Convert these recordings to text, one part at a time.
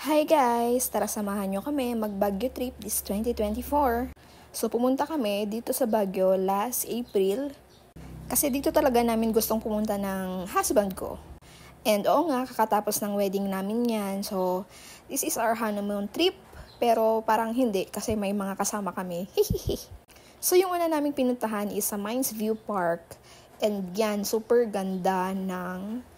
Hi guys! Tara samahan nyo kami mag-Baguio trip this 2024. So pumunta kami dito sa Baguio last April. Kasi dito talaga namin gustong pumunta ng husband ko. And oo nga, kakatapos ng wedding namin yan. So this is our honeymoon trip. Pero parang hindi kasi may mga kasama kami. So yung una naming pinuntahan is sa Mines View Park. And yan, super ganda ng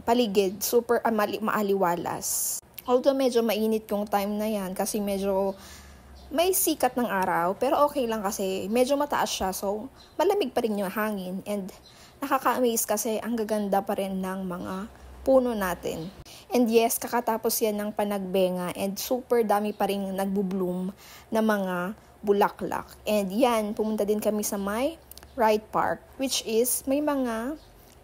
paligid, super maaliwalas. Although medyo mainit yung time na yan kasi medyo may sikat ng araw, pero okay lang kasi medyo mataas siya, so malamig pa rin yung hangin and nakaka-amaze kasi ang gaganda pa rin ng mga puno natin. And yes, kakatapos yan ng panagbenga and super dami pa rin nagbo-bloom na mga bulaklak. And yan, pumunta din kami sa may Ride Park, which is may mga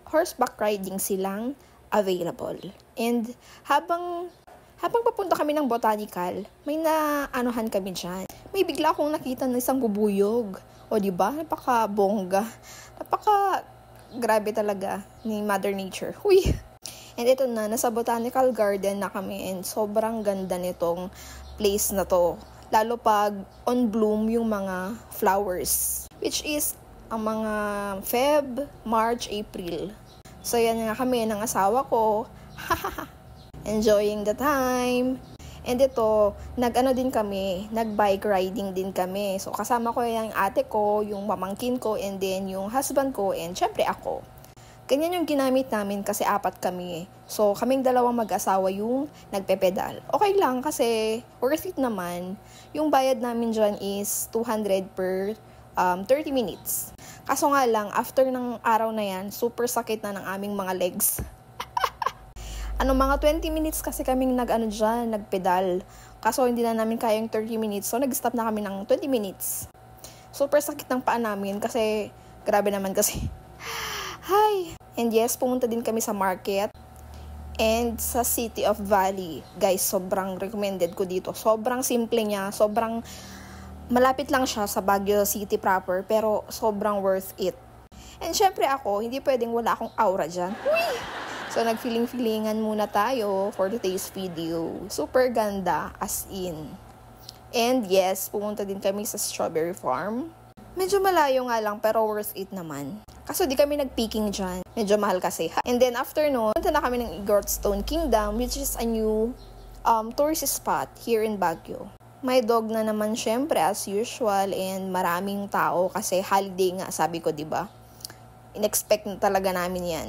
horseback riding silang available. And habang papunta kami ng botanical, may naanuhan kami dyan. May bigla akong nakita ng isang bubuyog. O diba? Napaka-bongga. Napaka-grabe talaga ni Mother Nature. Huy! And ito na, nasa botanical garden na kami and sobrang ganda nitong place na to. Lalo pag on bloom yung mga flowers. Which is ang mga Feb, March, April. So yan nga kami ng asawa ko. Enjoying the time. And ito, nag-bike riding din kami. So kasama ko yung ate ko, yung mamangkin ko, and then yung husband ko, and syempre ako. Ganyan yung ginamit namin kasi 4 kami. So kaming dalawang mag-asawa yung nagpepedal. Okay lang kasi worth it naman. Yung bayad namin dyan is 200 per 30 minutes. Kaso nga lang, after ng araw na yan, super sakit na ng aming mga legs. Mga 20 minutes kasi kaming nagpedal. Kaso hindi na namin kaya yung 30 minutes, so nag-stop na kami ng 20 minutes. Super sakit ng paa namin kasi, grabe naman kasi. Hi! And yes, pumunta din kami sa market and sa City of Valley. Guys, sobrang recommended ko dito. Sobrang simple niya, sobrang malapit lang siya sa Baguio City proper, pero sobrang worth it. And syempre ako, hindi pwedeng wala akong aura dyan. Uy! So nag-feeling-feelingan muna tayo for today's video. Super ganda, as in. And yes, pumunta din kami sa strawberry farm. Medyo malayo nga lang, pero worth it naman. Kaso di kami nag-picking dyan. Medyo mahal kasi. And then after nun, punta na kami ng Igorotstone Kingdom, which is a new tourist spot here in Baguio. May dog na naman syempre as usual and maraming tao kasi holiday nga, sabi ko, diba? In-expect na talaga namin yan.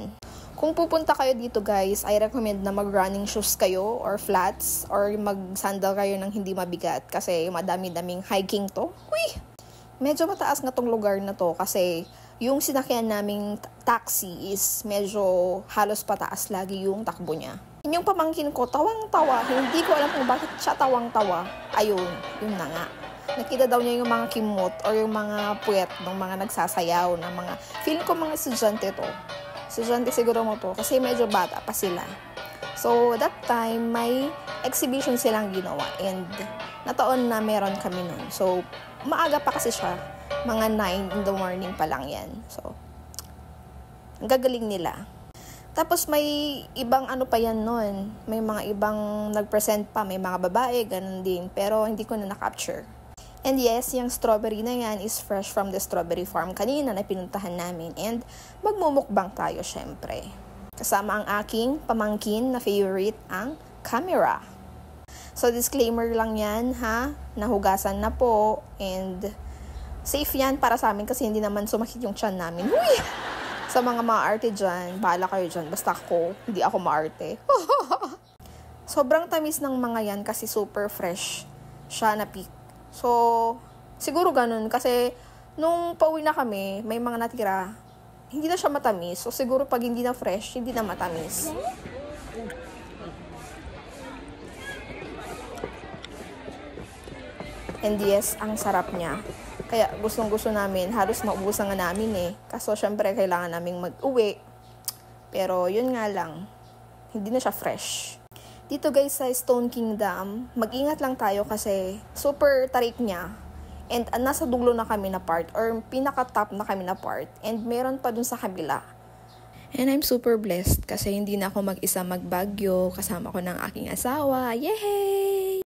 Kung pupunta kayo dito guys, I recommend na mag-running shoes kayo or flats or mag-sandal kayo ng hindi mabigat kasi madami-daming hiking to. Uy! Medyo mataas nga tong lugar na to kasi yung sinakyan naming taxi is medyo halos pataas lagi yung takbo niya. Yung pamangkin ko, tawang-tawa. Hindi ko alam kung bakit siya tawang-tawa. Ayun, yun na nga. Nakita daw niya yung mga kimot or yung mga puwet ng mga nagsasayaw na mga, feeling ko mga estudyante to. Estudyante siguro mo to kasi medyo bata pa sila. So, that time, may exhibition silang ginawa and nataon na meron kami nun. So, maaga pa kasi siya. Mga 9 in the morning pa lang yan. So, ang gagaling nila. Tapos may ibang pa yan nun. May mga ibang nag-present pa. May mga babae, ganun din. Pero hindi ko na na-capture. And yes, yung strawberry na yan is fresh from the strawberry farm kanina na pinuntahan namin. And magmumukbang tayo syempre. Kasama ang aking pamangkin na favorite, ang camera. So disclaimer lang yan ha. Nahugasan na po. And safe yan para sa amin kasi hindi naman sumakit yung tiyan namin. Huy! Sa mga maarte dyan, bahala kayo dyan. Basta ako, hindi ako maarte. Sobrang tamis ng mga yan kasi super fresh siya na pick. So, siguro ganun. Kasi, nung pauwi na kami, may mga natira. Hindi na siya matamis. So, siguro pag hindi na fresh, hindi na matamis. And yes, ang sarap niya. Kaya gustong-gusto namin, halos maubusan nga namin eh. Kaso syempre kailangan naming mag-uwi. Pero yun nga lang, hindi na siya fresh. Dito guys sa Stone Kingdom, mag-ingat lang tayo kasi super tarik niya. And nasa dulo na kami na part or pinaka-top na kami na part. And meron pa dun sa kabila. And I'm super blessed kasi hindi na ako mag-isa mag-Baguio, kasama ko ng aking asawa. Yay!